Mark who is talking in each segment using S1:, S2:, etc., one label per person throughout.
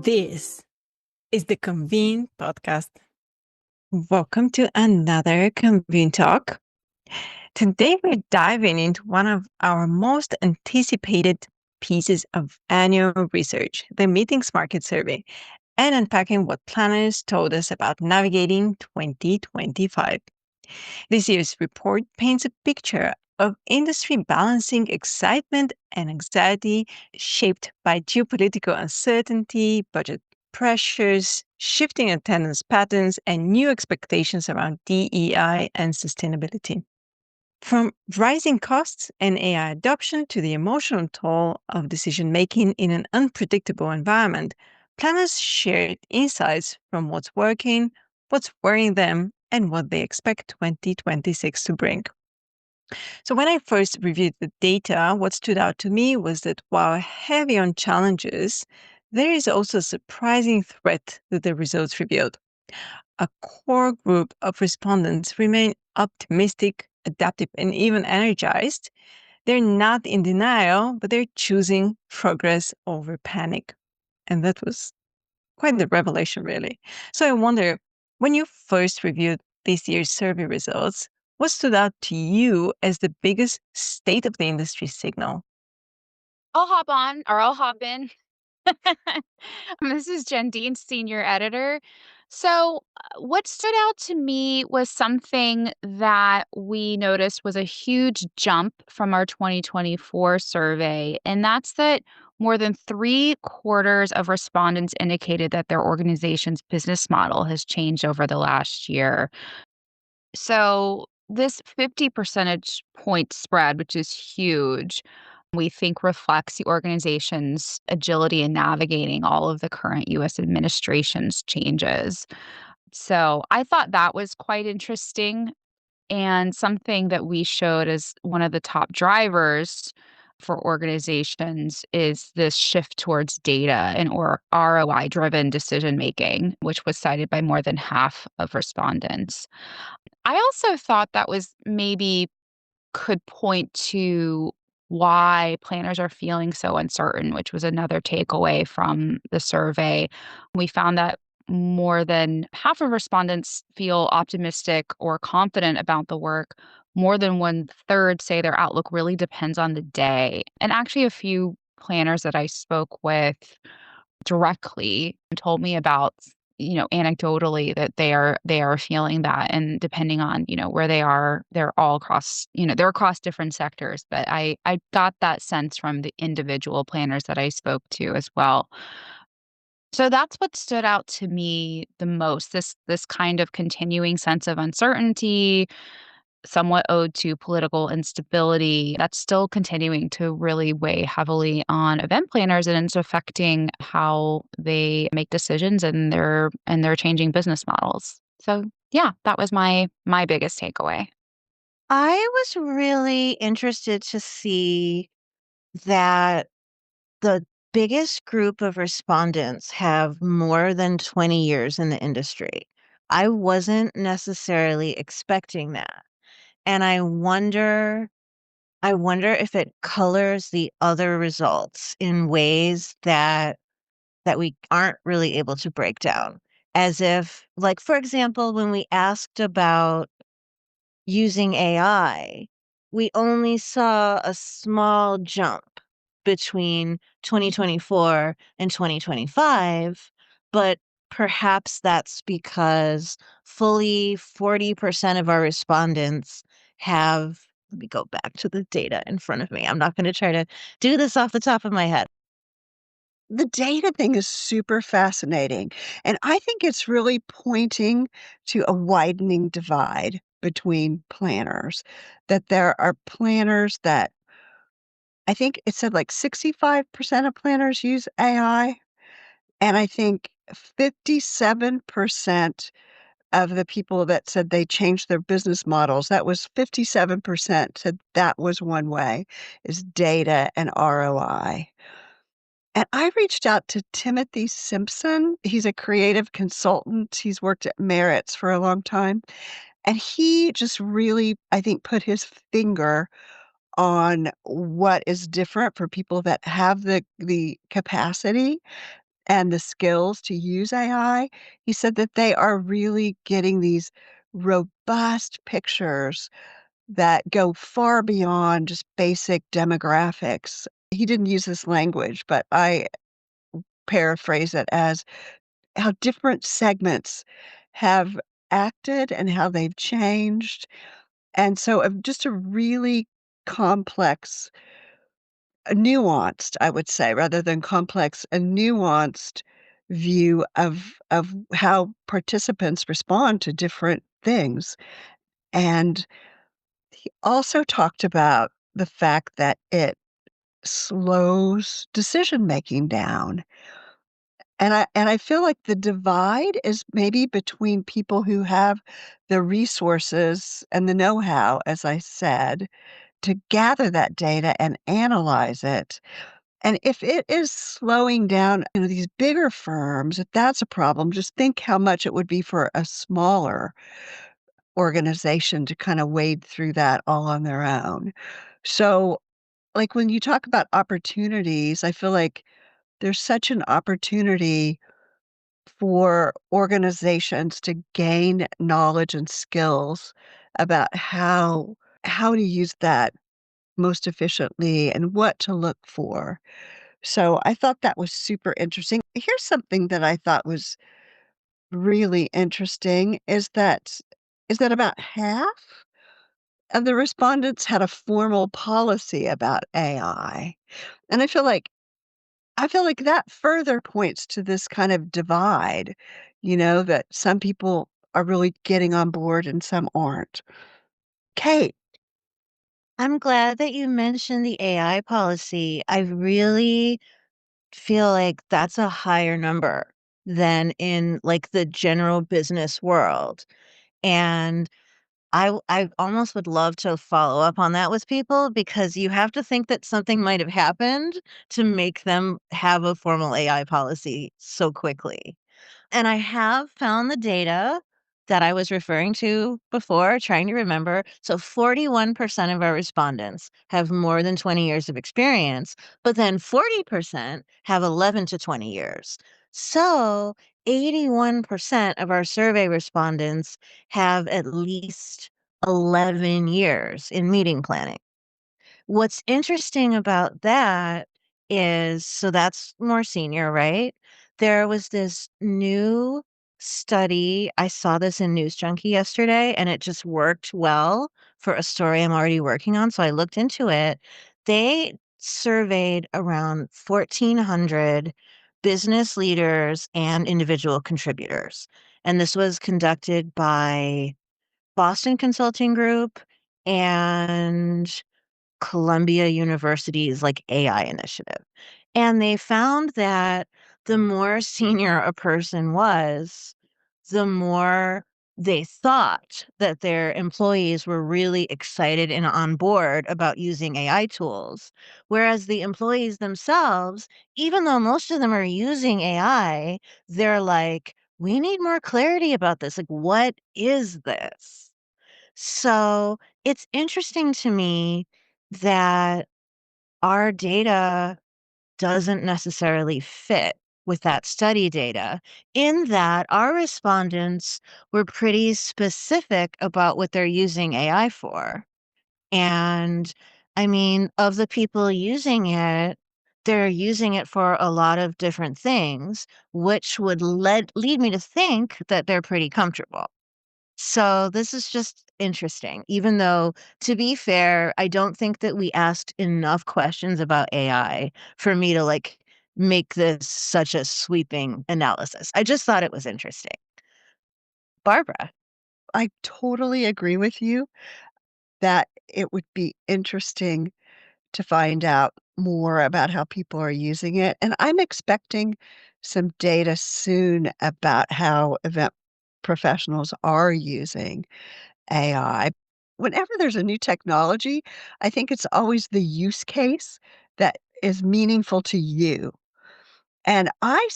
S1: This is the Convene podcast.
S2: Welcome to another Convene Talk. Today we're diving into one of our most anticipated pieces of annual research, the Meetings Market Survey, and unpacking what planners told us about navigating 2025. This year's report paints a picture of industry balancing excitement and anxiety shaped by geopolitical uncertainty, budget pressures, shifting attendance patterns, and new expectations around DEI and sustainability. From rising costs and AI adoption to the emotional toll of decision making in an unpredictable environment, planners shared insights from what's working, what's worrying them, and what they expect 2026 to bring. So, when I first reviewed the data, what stood out to me was that while heavy on challenges, there is also a surprising threat that the results revealed. A core group of respondents remain optimistic, adaptive, and even energized. They're not in denial, but they're choosing progress over panic. And that was quite the revelation, really. So I wonder, when you first reviewed this year's survey results, what stood out to you as the biggest state of the industry signal?
S3: I'll hop in. This is Jen Dienst, senior editor. What stood out to me was something that we noticed was a huge jump from our 2024 survey, and that's that more than three-quarters of respondents indicated that their organization's business model has changed over the last year. So, this 50 percentage point spread, which is huge, we think reflects the organization's agility in navigating all of the current US administration's changes. So, I thought that was quite interesting and something that we showed as one of the top drivers for organizations is this shift towards data and or ROI driven decision making, which was cited by more than half of respondents. I also thought that was maybe could point to why planners are feeling so uncertain, which was another takeaway from the survey. We found that more than half of respondents feel optimistic or confident about the work. More than one third say their outlook really depends on the day. And actually, a few planners that I spoke with directly told me about anecdotally that they are feeling that, and depending on where they are, they're all across they're across different sectors, but I got that sense from the individual planners that I spoke to as well. So that's what stood out to me the most, this kind of continuing sense of uncertainty, somewhat owed to political instability that's still continuing to really weigh heavily on event planners, and it's affecting how they make decisions and their changing business models. So yeah, that was my biggest takeaway.
S2: I was really interested to see that the biggest group of respondents have more than 20 years in the industry. I wasn't necessarily expecting that. And I wonder if it colors the other results in ways that we aren't really able to break down. As if, like, for example, when we asked about using AI, we only saw a small jump between 2024 and 2025, but perhaps that's because fully 40% of our respondents have. Let me go back to the data in front of me. I'm not going to try to do this off the top of my head.
S4: The data thing is super fascinating, and I think it's really pointing to a widening divide between planners, that there are planners that I think it said, like, 65% of planners use AI, and I think 57% of the people that said they changed their business models, that was 57% said that was one way, is data and ROI. And I reached out to Timothy Simpson. He's a creative consultant. He's worked at Merritt's for a long time. And he just really, I think, put his finger on what is different for people that have the capacity and the skills to use AI, he said that they are really getting these robust pictures that go far beyond just basic demographics. He didn't use this language, but I paraphrase it as how different segments have acted and how they've changed. And so, just a really complex, nuanced, I would say, rather than complex, a nuanced view of how participants respond to different things. And he also talked about the fact that it slows decision making down. And I feel like the divide is maybe between people who have the resources and the know-how, as I said, to gather that data and analyze it. And if it is slowing down, these bigger firms, if that's a problem, just think how much it would be for a smaller organization to kind of wade through that all on their own. So, like, when you talk about opportunities, I feel like there's such an opportunity for organizations to gain knowledge and skills about how to use that most efficiently and what to look for. So I thought that was super interesting. Here's something that I thought was really interesting is that about half of the respondents had a formal policy about AI. And I feel like that further points to this kind of divide, that some people are really getting on board and some aren't. Kate,
S2: I'm glad that you mentioned the AI policy. I really feel like that's a higher number than in like the general business world. And I almost would love to follow up on that with people because you have to think that something might have happened to make them have a formal AI policy so quickly. And I have found the data that I was referring to before, trying to remember. So 41% of our respondents have more than 20 years of experience, but then 40% have 11 to 20 years. So 81% of our survey respondents have at least 11 years in meeting planning. What's interesting about that is so that's more senior, right? There was this new study. I saw this in News Junkie yesterday, and it just worked well for a story I'm already working on. So I looked into it. They surveyed around 1,400 business leaders and individual contributors. And this was conducted by Boston Consulting Group and Columbia University's like AI initiative. And they found that the more senior a person was, the more they thought that their employees were really excited and on board about using AI tools. Whereas the employees themselves, even though most of them are using AI, they're like, we need more clarity about this. Like, what is this? So it's interesting to me that our data doesn't necessarily fit with that study data, in that our respondents were pretty specific about what they're using AI for. And I mean, of the people using it, they're using it for a lot of different things, which would lead me to think that they're pretty comfortable. So this is just interesting, even though, to be fair, I don't think that we asked enough questions about AI for me to like make this such a sweeping analysis. I just thought it was interesting. Barbara.
S4: I totally agree with you that it would be interesting to find out more about how people are using it. And I'm expecting some data soon about how event professionals are using AI. Whenever there's a new technology, I think it's always the use case that is meaningful to you. And I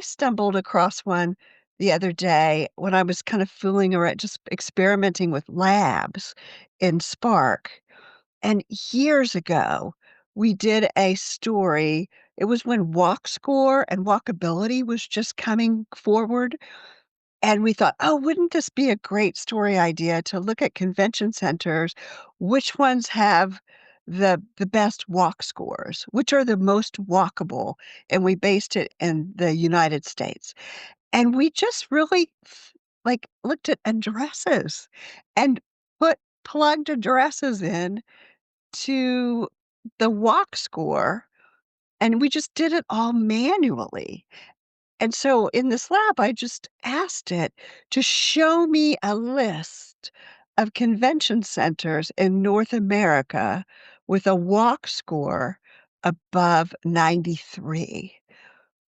S4: stumbled across one the other day when I was kind of fooling around, just experimenting with labs in Spark. And years ago, we did a story It was when walk score and walkability was just coming forward. And we thought, oh, wouldn't this be a great story idea to look at convention centers? Which ones have the best walk scores? Which are the most walkable? And we based it in the United States. And we just really like looked at addresses and plugged addresses in to the walk score, and we just did it all manually. And so in this lab, I just asked it to show me a list of convention centers in North America with a walk score above 93.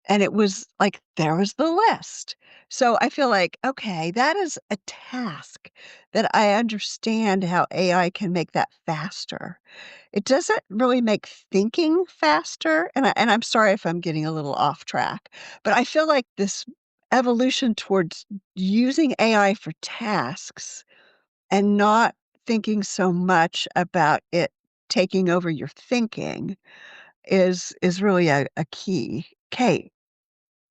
S4: And it was like, there was the list. So I feel like, okay, that is a task that I understand how AI can make that faster. It doesn't really make thinking faster, and I'm sorry if I'm getting a little off track, but I feel like this evolution towards using AI for tasks and not thinking so much about it taking over your thinking is really a key. Kate.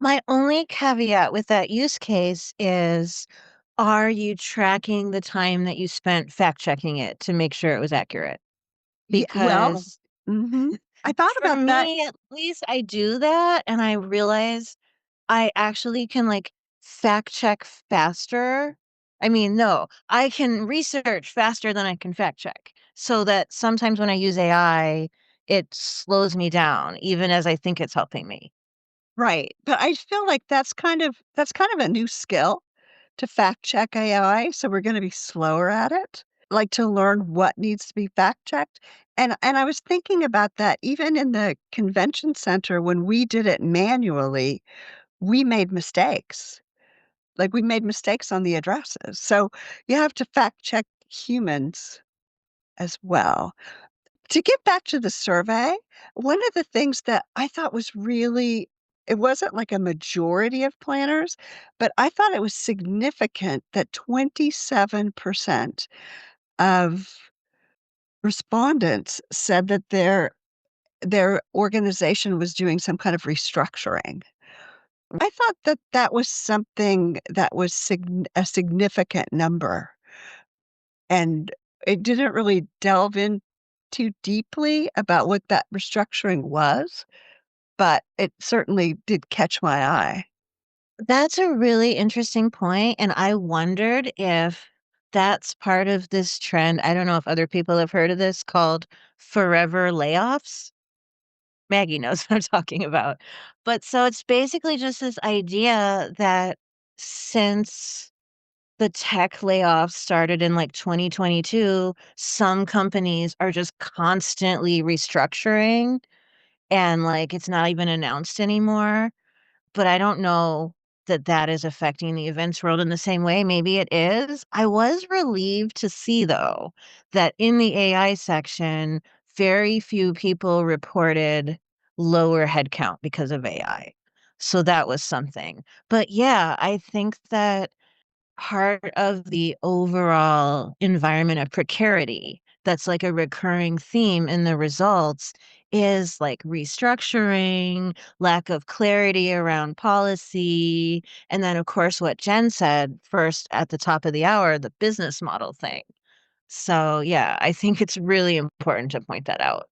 S2: My only caveat with that use case is, are you tracking the time that you spent fact checking it to make sure it was accurate?
S4: Yeah, well,
S2: Because
S4: I thought
S2: for
S4: about that.
S2: me, at least, I do that, and I realize I actually can, like, fact check faster. I mean, no, I can research faster than I can fact check, so that sometimes when I use AI, it slows me down even as I think it's helping me.
S4: Right, but I feel like that's kind of a new skill to fact check AI, so we're gonna be slower at it, like, to learn what needs to be fact checked, and I was thinking about that even in the convention center when we did it manually, we made mistakes. Like, we made mistakes on the addresses, so you have to fact check humans as well. To get back to the survey, one of the things that I thought was really, it wasn't like a majority of planners, but I thought it was significant that 27% of respondents said that their organization was doing some kind of restructuring. I thought that that was something that was a significant number. And it didn't really delve in too deeply about what that restructuring was, but it certainly did catch my eye.
S2: That's a really interesting point, and I wondered if that's part of this trend. I don't know if other people have heard of this called forever layoffs. Maggie knows what I'm talking about. But so it's basically just this idea that since the tech layoffs started in like 2022, some companies are just constantly restructuring and like it's not even announced anymore. But I don't know that that is affecting the events world in the same way. Maybe it is. I was relieved to see, though, that in the AI section, very few people reported lower headcount because of AI. So that was something. But yeah, I think that part of the overall environment of precarity that's like a recurring theme in the results is like restructuring, lack of clarity around policy, and then, of course, what Jen said first at the top of the hour, the business model thing. So, yeah, I think it's really important to point that out.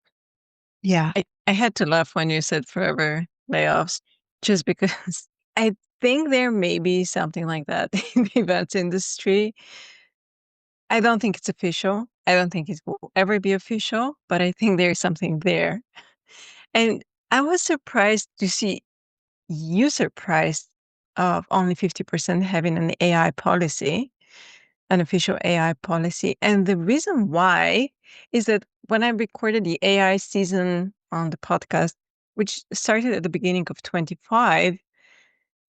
S4: Yeah.
S1: I had to laugh when you said forever layoffs, just because I think there may be something like that in the events industry. I don't think it's official. I don't think it will ever be official, but I think there's something there. And I was surprised to see you surprised of only 50% having an AI policy, an official AI policy. And the reason why is that when I recorded the AI season on the podcast, which started at the beginning of 25,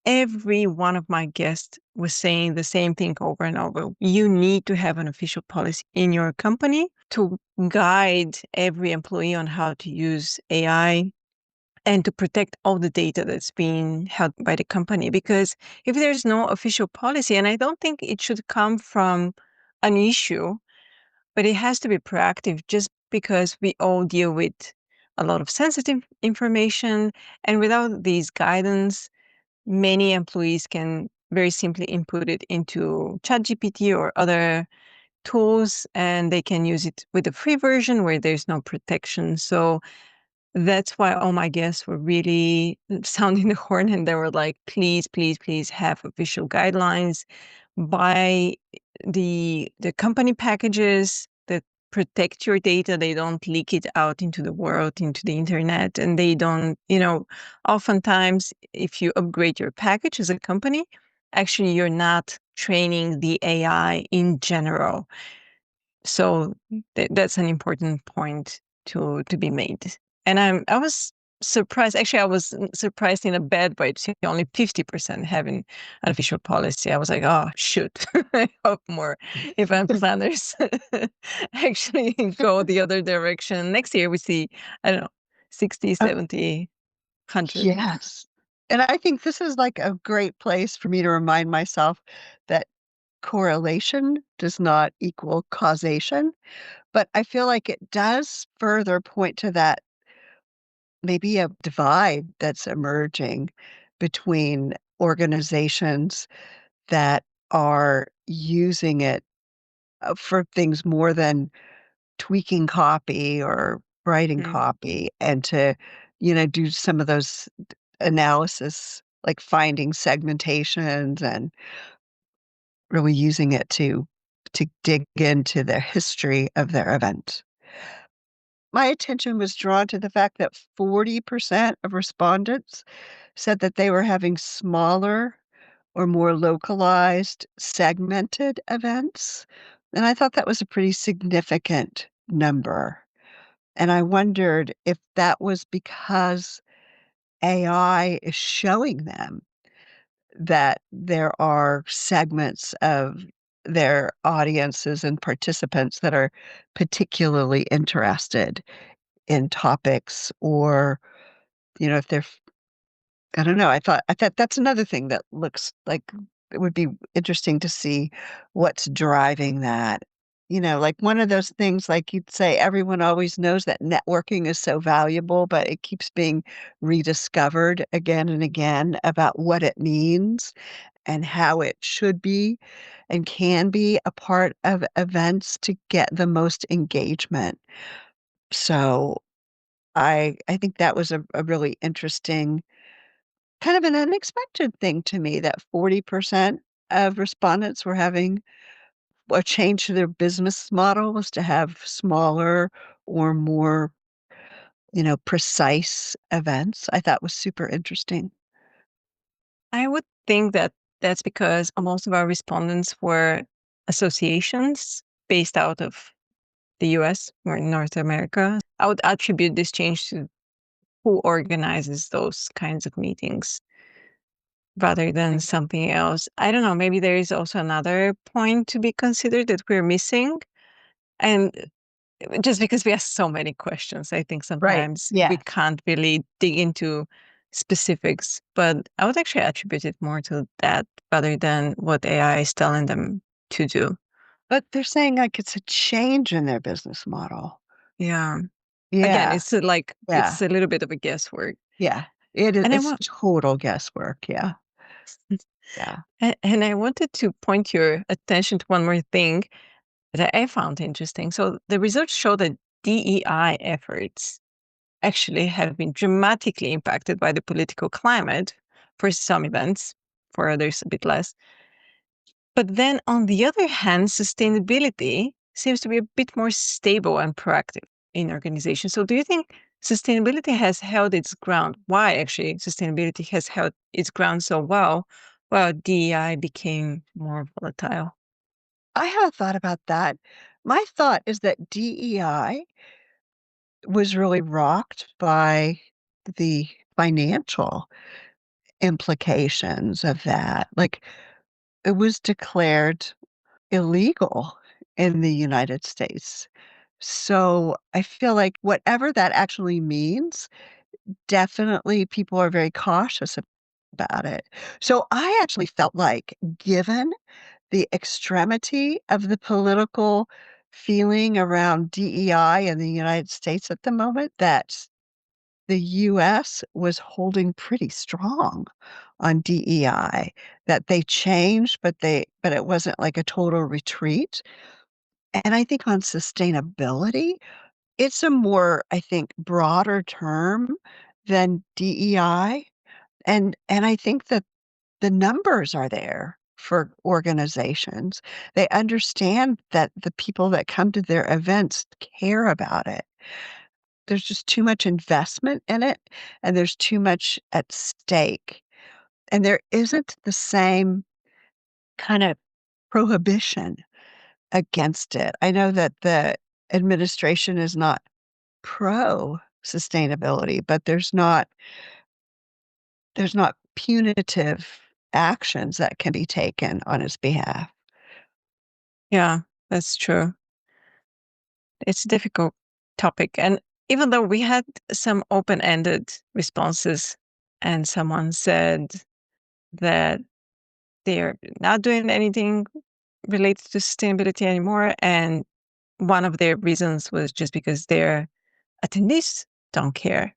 S1: every one of my guests was saying the same thing over and over. You need to have an official policy in your company to guide every employee on how to use AI and to protect all the data that's being held by the company. Because if there's no official policy, and I don't think it should come from an issue, but it has to be proactive just because we all deal with
S2: a lot of sensitive information. And without these guidance, many employees can very simply input it into ChatGPT or other tools, and they can use it with a free version where there's no protection. So that's why all my guests were really sounding the horn, and they were like, please, please, please have official guidelines. Buy the company packages that protect your data. They don't leak it out into the world, into the internet, and they don't, oftentimes if you upgrade your package as a company, actually you're not training the AI in general. So that's an important point to be made. And I was surprised. Actually, I was surprised in a bad way to see only 50% having an official policy. I was like, oh shoot! I hope more event planners actually go the other direction. Next year we see, I don't know, 60, 70, 100.
S4: Yes. And I think this is like a great place for me to remind myself that correlation does not equal causation, but I feel like it does further point to that maybe a divide that's emerging between organizations that are using it for things more than tweaking copy or writing
S2: Mm.
S4: copy and to, do some of those analysis, like finding segmentations and really using it to dig into the history of their event. My attention was drawn to the fact that 40% of respondents said that they were having smaller or more localized, segmented events, and I thought that was a pretty significant number. And I wondered if that was because AI is showing them that there are segments of their audiences and participants that are particularly interested in topics or, if they're I don't know, I thought that's another thing that looks like it would be interesting to see what's driving that. Like one of those things, like you'd say, everyone always knows that networking is so valuable, but it keeps being rediscovered again and again about what it means and how it should be and can be a part of events to get the most engagement. So I think that was a really interesting kind of an unexpected thing to me that 40% of respondents were having a change to their business model was to have smaller or more, precise events. I thought was super interesting.
S2: I would think that that's because most of our respondents were associations based out of the US or North America. I would attribute this change to who organizes those kinds of meetings rather than something else. I don't know, maybe there is also another point to be considered that we're missing. And just because we ask so many questions, I think
S4: Right.
S2: sometimes we
S4: Yeah.
S2: can't really dig into specifics. But I would actually attribute it more to that rather than what AI is telling them to do.
S4: But they're saying like it's a change in their business model.
S2: Yeah. Again,
S4: Yeah.
S2: it's like
S4: Yeah.
S2: it's a little bit of a guesswork.
S4: Yeah. It is
S2: And I
S4: it's
S2: want
S4: total guesswork. Yeah. Yeah.
S2: and I wanted to point your attention to one more thing that I found interesting. So the results show that DEI efforts actually have been dramatically impacted by the political climate for some events, for others a bit less. But then on the other hand, sustainability seems to be a bit more stable and proactive in organizations. So do you think sustainability has held its ground? Why actually sustainability has held its ground so well, while DEI became more volatile?
S4: I haven't thought about that. My thought is that DEI was really rocked by the financial implications of that. Like, it was declared illegal in the United States. So, I feel like whatever that actually means, definitely people are very cautious about it. So, I actually felt like given the extremity of the political feeling around DEI in the United States at the moment, that the US was holding pretty strong on DEI, that they changed, but it wasn't like a total retreat. And I think on sustainability, it's a more, I think, broader term than DEI, and I think that the numbers are there for organizations. They understand that the people that come to their events care about it. There's just too much investment in it, and there's too much at stake, and there isn't the same kind of prohibition against it. I know that the administration is not pro sustainability, but there's not punitive actions that can be taken on its behalf.
S2: Yeah, that's true. It's a difficult topic. And even though we had some open-ended responses, and someone said that they're not doing anything related to sustainability anymore, and one of their reasons was just because their attendees don't care.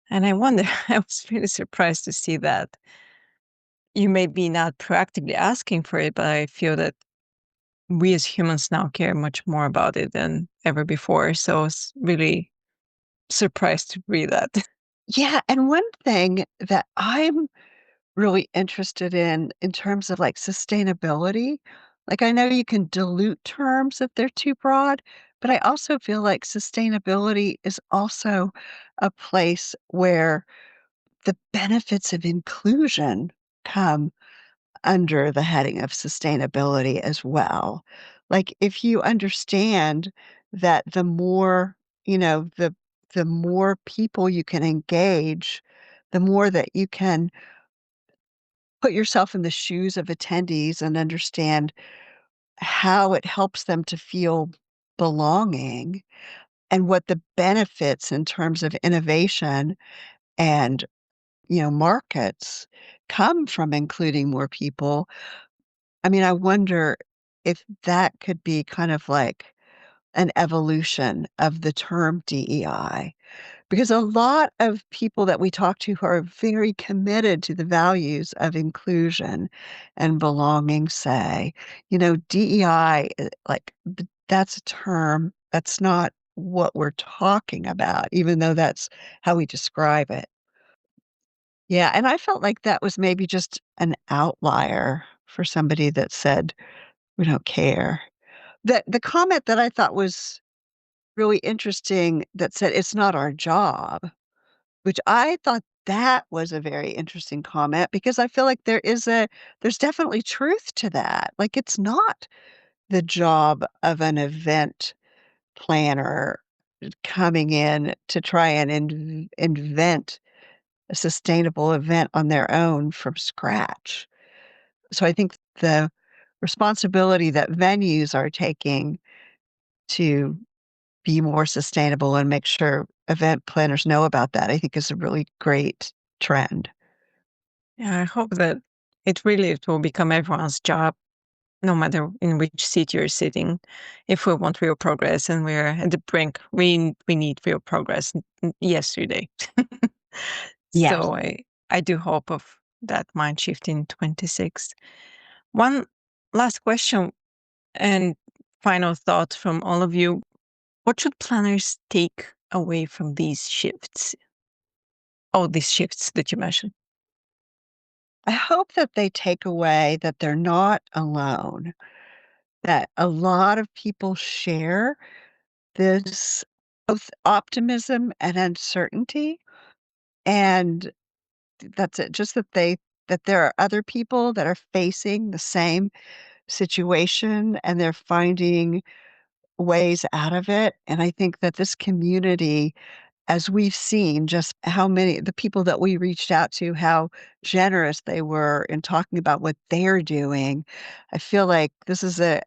S2: And I wonder, I was really surprised to see that. You may be not proactively asking for it, but I feel that we as humans now care much more about it than ever before. So it's really surprised to read that.
S4: Yeah, and one thing that I'm really interested in terms of, like, sustainability, like, I know you can dilute terms if they're too broad, but I also feel like sustainability is also a place where the benefits of inclusion come under the heading of sustainability as well. Like, if you understand that the more, the more people you can engage, the more that you can put yourself in the shoes of attendees and understand how it helps them to feel belonging and what the benefits in terms of innovation and, markets come from including more people. I mean, I wonder if that could be kind of like an evolution of the term DEI, because a lot of people that we talk to who are very committed to the values of inclusion and belonging say, DEI, like, that's a term, that's not what we're talking about, even though that's how we describe it. Yeah, and I felt like that was maybe just an outlier for somebody that said, "We don't care." The comment that I thought was really interesting that said, "It's not our job," which I thought that was a very interesting comment because I feel like there's definitely truth to that. Like, it's not the job of an event planner coming in to try and invent a sustainable event on their own from scratch. So I think the responsibility that venues are taking to be more sustainable and make sure event planners know about that, I think is a really great trend.
S2: Yeah, I hope that it will become everyone's job, no matter in which seat you're sitting. If we want real progress and we're at the brink, we need real progress yesterday.
S4: Yes.
S2: So I do hope of that mind shift in 26. One last question and final thought from all of you. What should planners take away from these shifts? All these shifts that you mentioned.
S4: I hope that they take away that they're not alone, that a lot of people share this both optimism and uncertainty, and that's it, just that there are other people that are facing the same situation and they're finding ways out of it, and I think that this community, as we've seen just how many the people that we reached out to, how generous they were in talking about what they're doing, I feel like this is a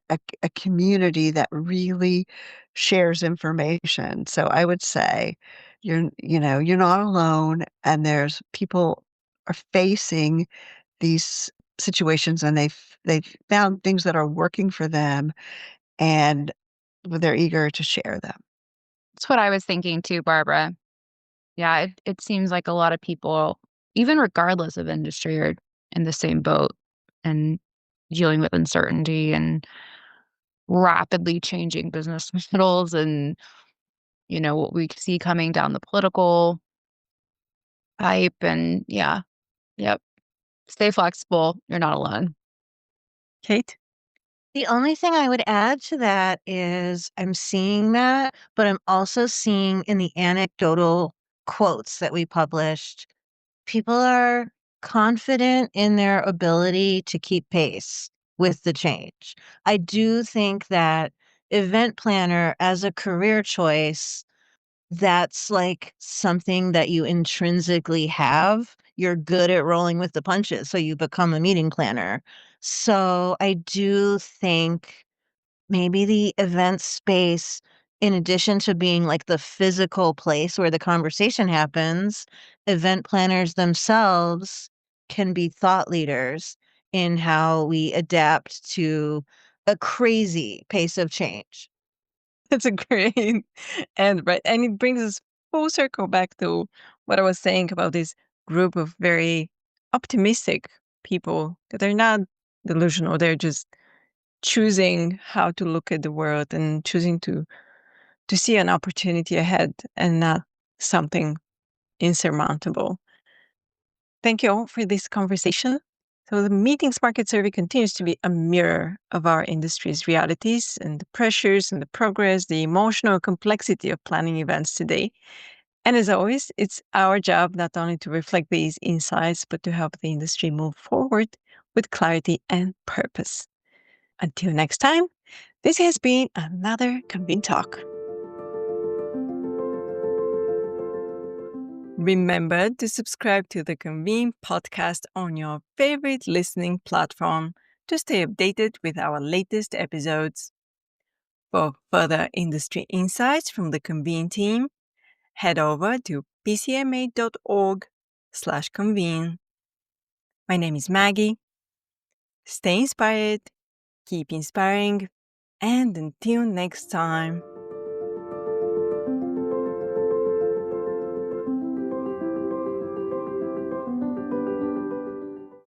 S4: community that really shares information. So I would say you're not alone, and there's people are facing these situations, and they've found things that are working for them, and they're eager to share them.
S3: That's what I was thinking too, Barbara. Yeah, it seems like a lot of people, even regardless of industry, are in the same boat and dealing with uncertainty and rapidly changing business models and, what we see coming down the political pipe. And yeah, yep. Stay flexible. You're not alone.
S1: Kate?
S2: The only thing I would add to that is I'm seeing that, but I'm also seeing in the anecdotal quotes that we published, people are confident in their ability to keep pace with the change. I do think that event planner as a career choice, that's like something that you intrinsically have. You're good at rolling with the punches, so you become a meeting planner. So I do think maybe the event space, in addition to being like the physical place where the conversation happens, event planners themselves can be thought leaders in how we adapt to a crazy pace of change.
S1: That's a great and right. And it brings us full circle back to what I was saying about this group of very optimistic people that are not delusional. They're just choosing how to look at the world and choosing to see an opportunity ahead and not something insurmountable. Thank you all for this conversation. So, the Meetings Market Survey continues to be a mirror of our industry's realities and the pressures and the progress, the emotional complexity of planning events today. And as always, it's our job not only to reflect these insights, but to help the industry move forward with clarity and purpose. Until next time, this has been another Convene Talk. Remember to subscribe to the Convene podcast on your favorite listening platform to stay updated with our latest episodes. For further industry insights from the Convene team, head over to pcma.org/convene. My name is Maggie. Stay inspired, keep inspiring, and until next time.